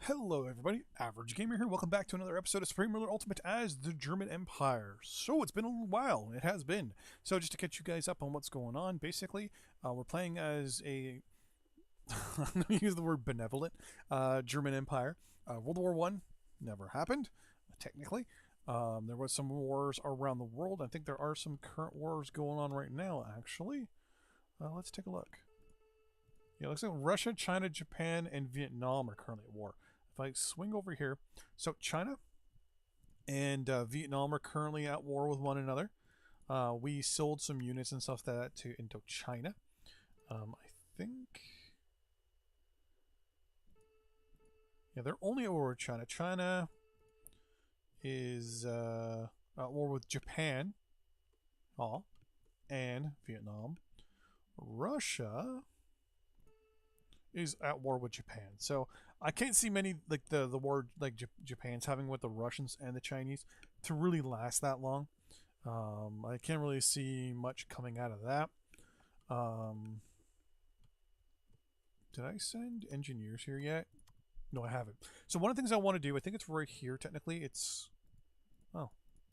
Hello everybody, Average Gamer here. Welcome back to another episode of Supreme Ruler Ultimate as the German Empire. So it's been a little while, it has been. So just to catch you guys up on what's going on, basically, we're playing as a, I'm going to use the word benevolent, German Empire. World War One never happened, technically. There was some wars around the world. I think there are some current wars going on right now, actually. Let's take a look. Yeah, it looks like Russia, China, Japan, and Vietnam are currently at war. If I swing over here, so China and Vietnam are currently at war with one another. We sold some units and stuff that to Indochina. I think, yeah, they're only at war with China. China is at war with Japan, and Vietnam. Russia is at war with Japan. So I can't see many like the war like Japan's having with the Russians and the Chinese to really last that long. I can't really see much coming out of that. Did I send engineers here yet? No, I haven't. So one of the things I want to do, I think it's right here. Technically, it's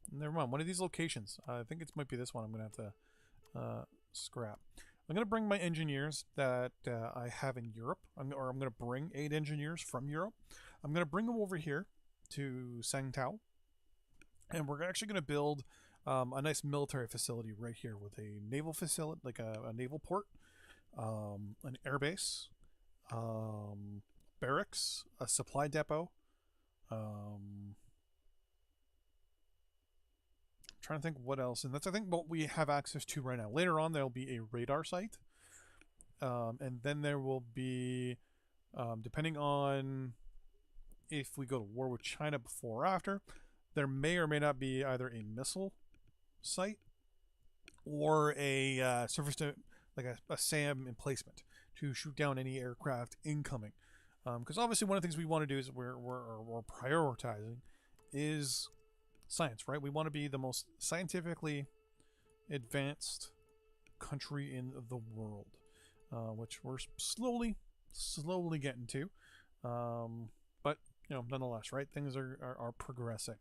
never mind. One of these locations. I think it might be this one. I'm gonna have to scrap. I'm going to bring my engineers that I have in Europe, I'm going to bring 8 engineers from Europe. I'm going to bring them over here to Sangtao, and we're actually going to build a nice military facility right here with a naval facility, like a naval port, an airbase, barracks, a supply depot. Trying to think what else, and that's I think what we have access to right now. Later on, there'll be a radar site, and then there will be, depending on if we go to war with China before or after, there may or may not be either a missile site or a surface to like a SAM emplacement to shoot down any aircraft incoming. Because obviously, one of the things we want to do is we're prioritizing is science, right? We want to be the most scientifically advanced country in the world, which we're slowly getting to. But nonetheless, right? Things are progressing.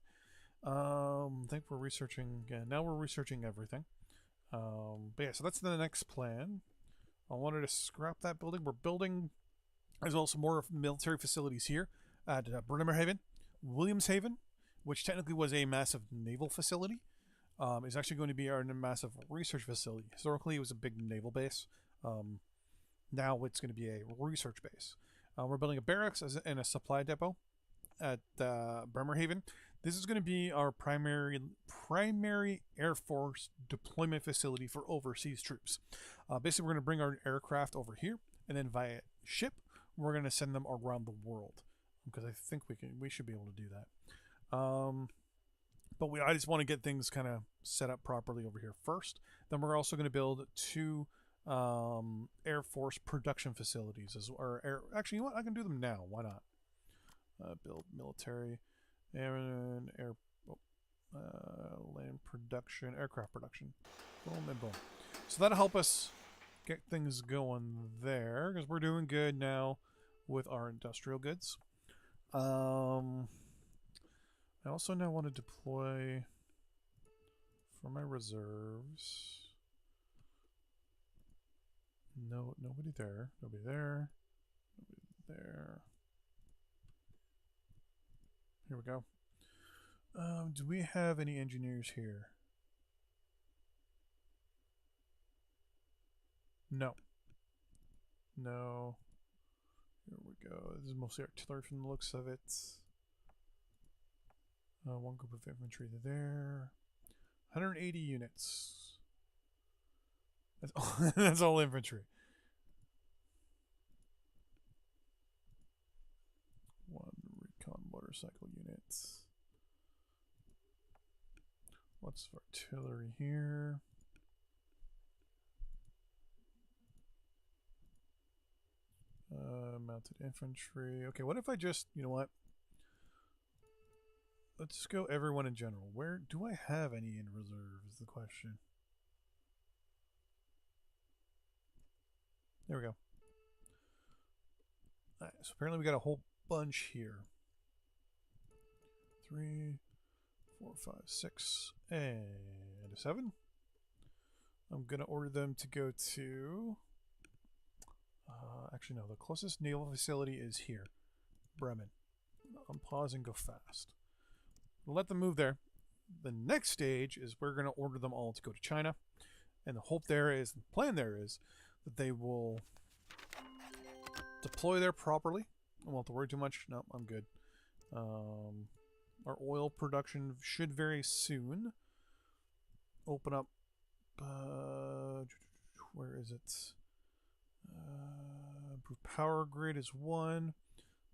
I think we're researching. Now we're researching everything. But yeah, so that's the next plan. I wanted to scrap that building. We're building as well some more military facilities here at Bremerhaven, Williamshaven, which technically was a massive naval facility, is actually going to be our massive research facility. Historically, it was a big naval base. Now it's going to be a research base. We're building a barracks and a supply depot at Bremerhaven. This is going to be our primary Air Force deployment facility for overseas troops. Basically, we're going to bring our aircraft over here, and then via ship, we're going to send them around the world because I think we should be able to do that. But I just want to get things kind of set up properly over here first. Then we're also going to build 2 Air Force production facilities. Actually, you know what? I can do them now. Why not? Build military and land production, aircraft production. Boom and boom. So that'll help us get things going there because we're doing good now with our industrial goods. I also now want to deploy for my reserves. No, nobody there. Nobody there. Nobody there. Here we go. Do we have any engineers here? No. No. Here we go. This is mostly artillery from the looks of it. One group of infantry there. 180 units. That's all infantry. 1 recon motorcycle units. Lots of artillery here. Mounted infantry. Okay, what if I just, you know what? Let's go everyone in general. Where do I have any in reserve is the question. There we go. So apparently we got a whole bunch here. 3, 4, 5, 6, and a 7. I'm going to order them to go to... actually, no. The closest naval facility is here. Bremen. Unpause and go fast. We'll let them move there. The next stage is we're going to order them all to go to China. And the hope there is, the plan there is, that they will deploy there properly. I won't have to worry too much. No, I'm good. Our oil production should very soon open up. Where is it? Power grid is 1.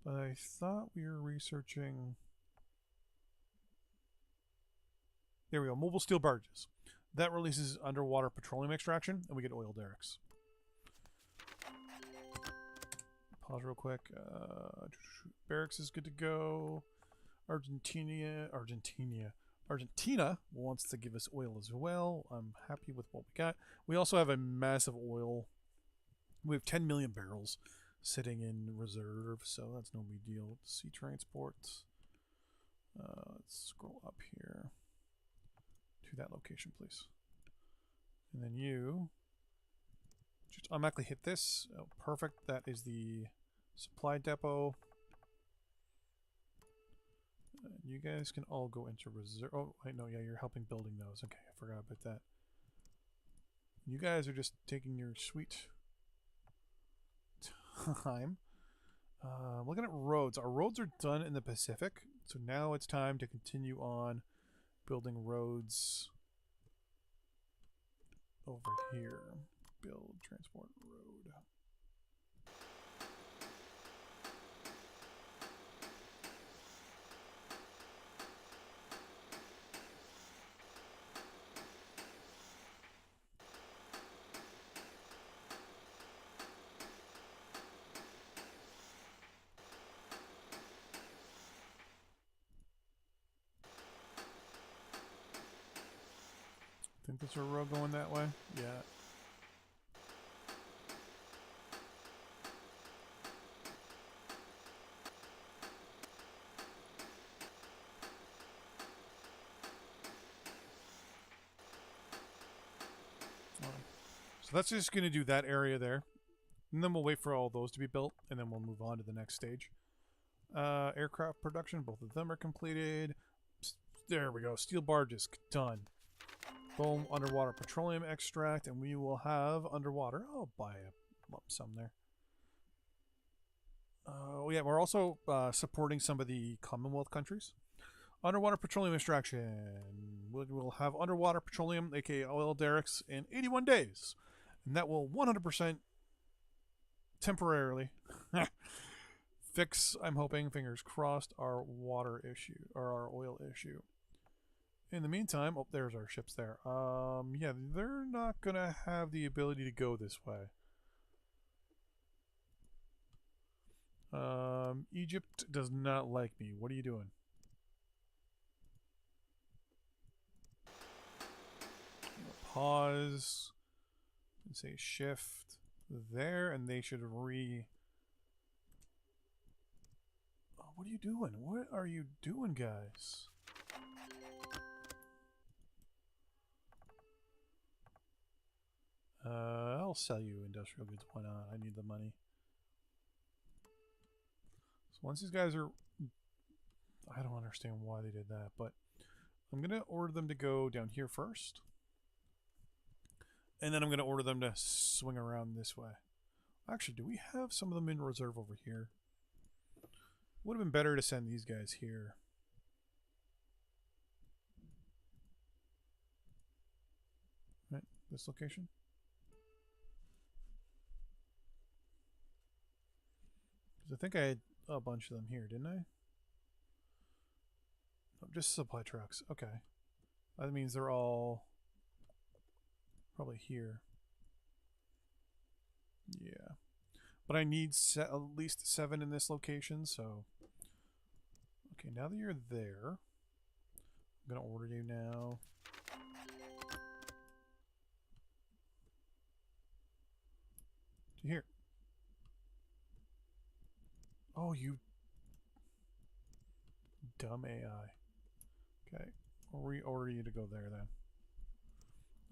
But I thought we were researching... There we go. Mobile steel barges. That releases underwater petroleum extraction, and we get oil derricks. Pause real quick. Barracks is good to go. Argentina wants to give us oil as well. I'm happy with what we got. We also have a massive oil. We have 10 million barrels sitting in reserve, so that's no big deal. Sea transport. Let's scroll up here to that location, please. And then you just automatically hit this. Oh, perfect. That is the supply depot. You guys can all go into reserve. Oh, I know. Yeah, you're helping building those. Okay, I forgot about that. You guys are just taking your sweet time. Looking at roads. Our roads are done in the Pacific, so now it's time to continue on building roads over here. Build transport road. Think there's a road going that way? Yeah. So that's just going to do that area there. And then we'll wait for all those to be built, and then we'll move on to the next stage. Aircraft production, both of them are completed. There we go. Steel barges, done. Boom, underwater petroleum extract, and we will have underwater. I'll buy a lump sum there. Yeah, we're also supporting some of the Commonwealth countries. Underwater petroleum extraction. We'll have underwater petroleum, aka oil derricks, in 81 days. And that will 100% temporarily fix, I'm hoping, fingers crossed, our water issue, or our oil issue. In the meantime, oh, there's our ships there. Yeah, they're not going to have the ability to go this way. Egypt does not like me. What are you doing? Pause and say shift there, and they should re... Oh, what are you doing? What are you doing, guys? I'll sell you industrial goods. Why not? I need the money. So once these guys are... I don't understand why they did that, but I'm going to order them to go down here first. And then I'm going to order them to swing around this way. Actually, do we have some of them in reserve over here? Would have been better to send these guys here. Right, this location. Because I think I had a bunch of them here, didn't I? Oh, just supply trucks. Okay. That means they're all probably here. Yeah. But I need at least 7 in this location, so... Okay, now that you're there, I'm going to order you now. To here. Oh, you Dumb AI. Okay, we'll reorder you to go there then.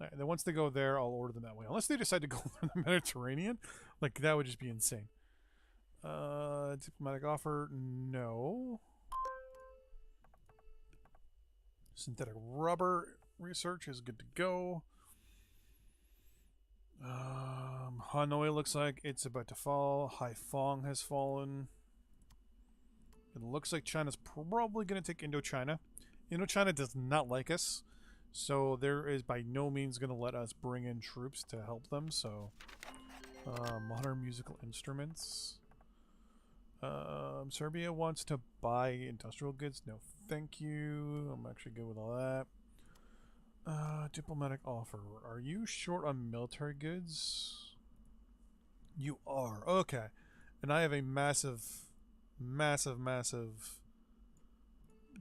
All right, and then once they go there, I'll order them that way. Unless they decide to go through the Mediterranean, like that would just be insane. Diplomatic offer, no. Synthetic rubber research is good to go. Hanoi looks like it's about to fall. Haiphong has fallen. It looks like China's probably going to take Indochina. Indochina does not like us, so there is by no means going to let us bring in troops to help them. So, modern musical instruments. Serbia wants to buy industrial goods. No, thank you. I'm actually good with all that. Diplomatic offer. Are you short on military goods? You are. Okay. And I have a massive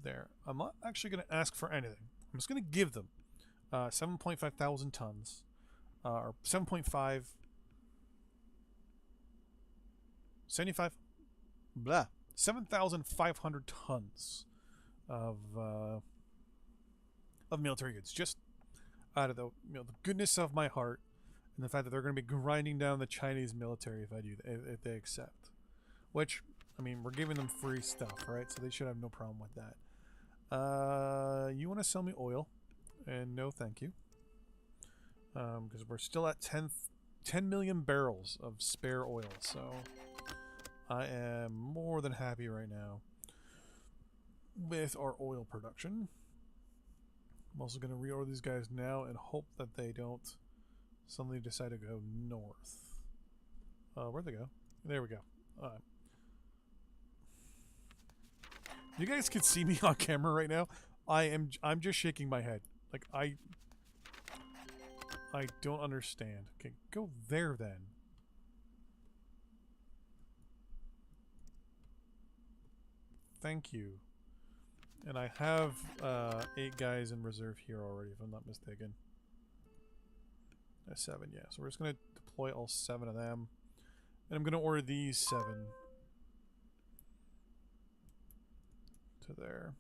there. I'm not actually going to ask for anything. I'm just going to give them 7.5 thousand tons. Or 7.5... 75... Blah. 7,500 tons of military goods. Just out of the the goodness of my heart, and the fact that they're going to be grinding down the Chinese military if I do if they accept. Which, I mean, we're giving them free stuff, right? So they should have no problem with that. You want to sell me oil? And no, thank you. Because we're still at 10 million barrels of spare oil, so I am more than happy right now with our oil production. I'm also going to reorder these guys now and hope that they don't suddenly decide to go north. Where'd they go? There we go. You guys can see me on camera right now. I'm just shaking my head. Like I don't understand. Okay, go there then. Thank you. And I have 8 guys in reserve here already, if I'm not mistaken. 7, yeah. So we're just going to deploy all 7 of them. And I'm going to order these 7 to there.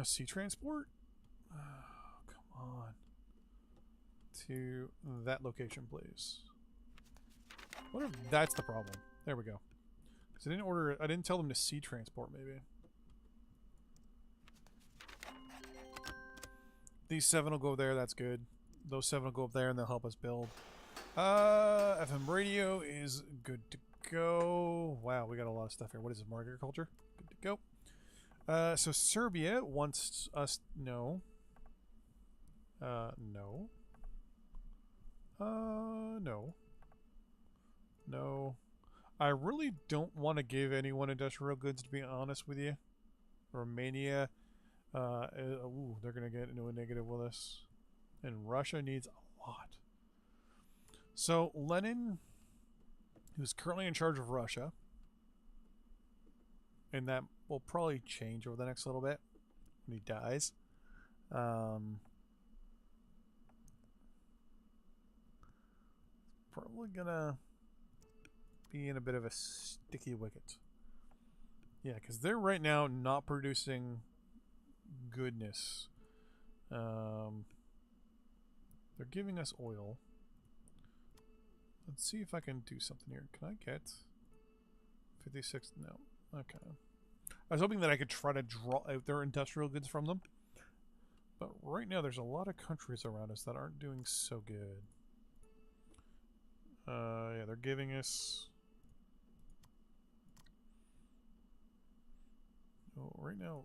Sea transport? Oh, come on. To that location, please. What if that's the problem? There we go. Because I didn't order it. I didn't tell them to sea transport, maybe. These 7 will go there, that's good. Those 7 will go up there and they'll help us build. FM radio is good to go. Wow, we got a lot of stuff here. What is it? More agriculture? Good to go. So Serbia wants us... No. No. No. No. I really don't want to give anyone industrial goods, to be honest with you. Romania, ooh, they're going to get into a negative with us. And Russia needs a lot. So, Lenin, who's currently in charge of Russia, and that will probably change over the next little bit when he dies. Probably gonna be in a bit of a sticky wicket. Yeah, because they're right now not producing goodness. They're giving us oil. Let's see if I can do something here. Can I get 56? No. Okay. I was hoping that I could try to draw out their industrial goods from them. But right now there's a lot of countries around us that aren't doing so good. Yeah, they're giving us... Oh, right now...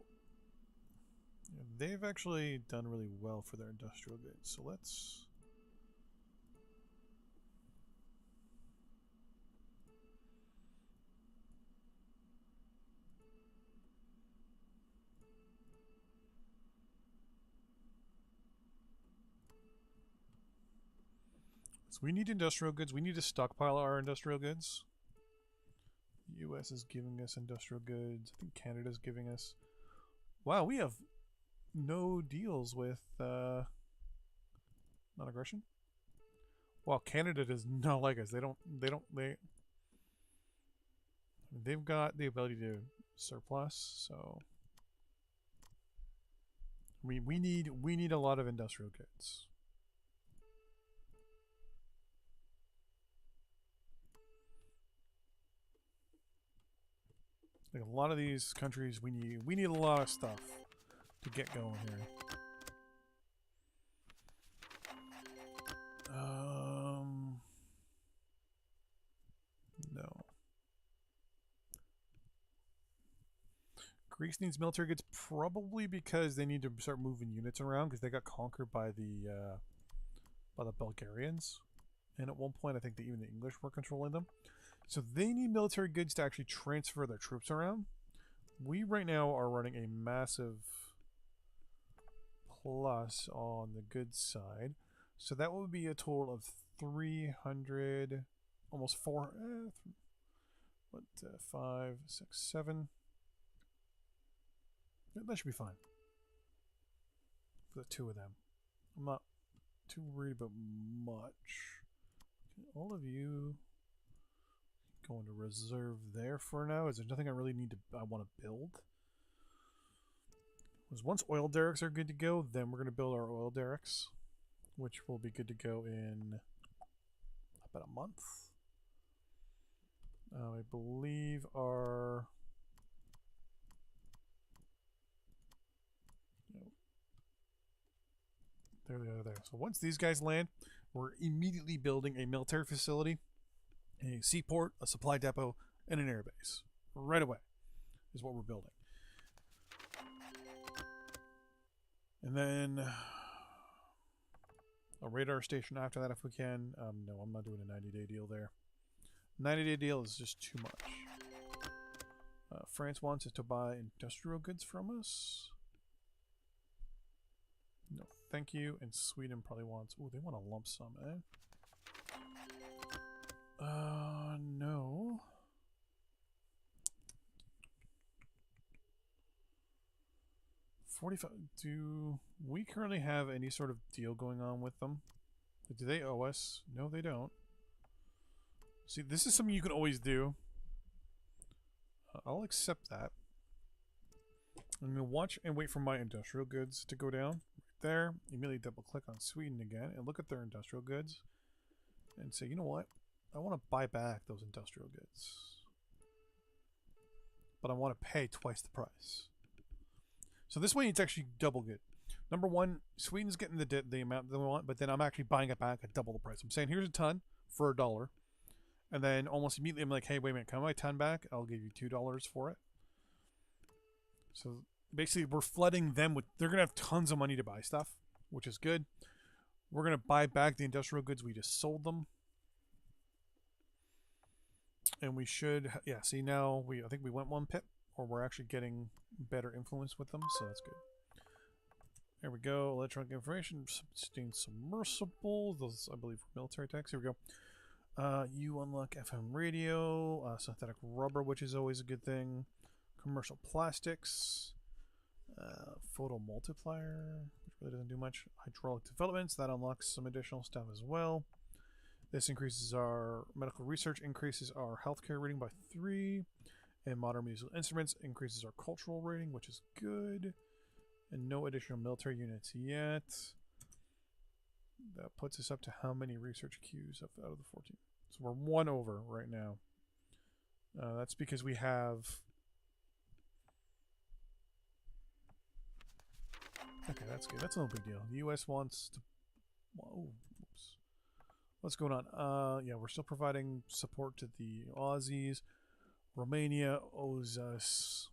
Yeah, they've actually done really well for their industrial goods, so let's... So we need industrial goods. We need to stockpile our industrial goods. The US is giving us industrial goods. I think Canada's giving us... Wow, we have no deals with non-aggression. Well, Canada does not like us. They've got the ability to surplus, so we need a lot of industrial goods. Like a lot of these countries, we need a lot of stuff to get going here. No. Greece needs military goods probably because they need to start moving units around because they got conquered by the Bulgarians, and at one point I think that even the English were controlling them. So they need military goods to actually transfer their troops around. We right now are running a massive plus on the goods side, so that would be a total of 300, almost 4. 5, 6, 7. That should be fine for the two of them. I'm not too worried about much. Okay, all of you going to reserve there for now. Is there nothing I really need to want to build? Because once oil derricks are good to go, then we're going to build our oil derricks, which will be good to go in about a month. I believe our there they are there. So once these guys land, we're immediately building a military facility, a seaport, a supply depot, and an airbase. Right away is what we're building. And then a radar station after that if we can. No, I'm not doing a 90-day deal there. 90-day deal is just too much. France wants us to buy industrial goods from us. No, thank you. And Sweden probably wants... Oh, they want a lump sum, eh? No. $45. Do we currently have any sort of deal going on with them? Do they owe us? No, they don't. See, this is something you can always do. I'll accept that. I'm going to watch and wait for my industrial goods to go down. Right there. Immediately double click on Sweden again and look at their industrial goods. And say, you know what? I want to buy back those industrial goods. But I want to pay twice the price. So this way it's actually double good. Number one, Sweden's getting the amount that we want, but then I'm actually buying it back at double the price. I'm saying here's a ton for $1. And then almost immediately I'm like, hey, wait a minute, can I buy 10 back? I'll give you $2 for it. So basically we're flooding them with, they're going to have tons of money to buy stuff, which is good. We're going to buy back the industrial goods we just sold them. And we should, yeah, see now, I think we went 1 pip, or we're actually getting better influence with them, so that's good. There we go, electronic information, sustained submersible, those I believe were military techs, here we go. You unlock FM radio, synthetic rubber, which is always a good thing. Commercial plastics, photo multiplier, which really doesn't do much. Hydraulic developments, that unlocks some additional stuff as well. This increases our medical research, increases our healthcare rating by 3, and modern musical instruments increases our cultural rating, which is good. And no additional military units yet. That puts us up to how many research queues out of the 14? So we're 1 over right now. That's because we have... Okay, that's good. That's no big deal. The U.S. wants to... Oh, oops. What's going on? Yeah, we're still providing support to the Aussies. Romania owes us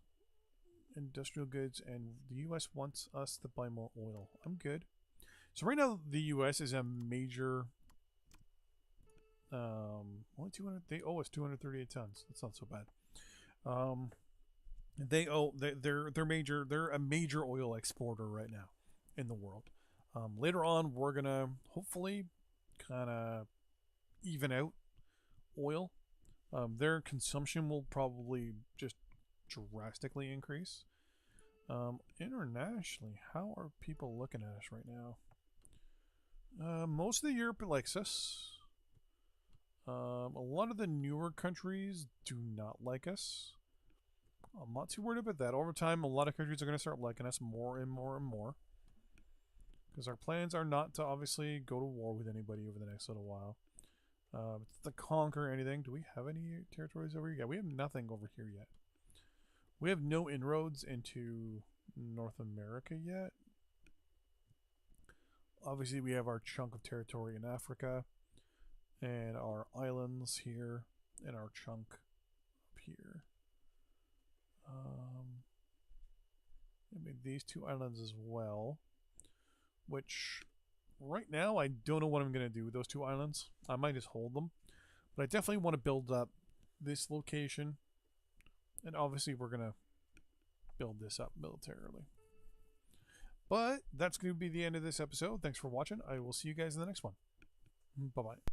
industrial goods, and the U.S. wants us to buy more oil. I'm good. So right now, the U.S. is a major... only 200... They owe us 238 tons. That's not so bad. They owe... They're a major oil exporter right now in the world. Later on, we're going to hopefully kind of even out oil. Their consumption will probably just drastically increase. Internationally, how are people looking at us right now? Most of the Europe likes us. A lot of the newer countries do not like us. I'm not too worried about that. Over time, a lot of countries are going to start liking us more and more and more. Because our plans are not to obviously go to war with anybody over the next little while. To conquer anything. Do we have any territories over here? Yeah, we have nothing over here yet. We have no inroads into North America yet. Obviously, we have our chunk of territory in Africa. And our islands here. And our chunk up here. I made these two islands as well. Which, right now, I don't know what I'm going to do with those two islands. I might just hold them. But I definitely want to build up this location. And obviously, we're going to build this up militarily. But that's going to be the end of this episode. Thanks for watching. I will see you guys in the next one. Bye-bye.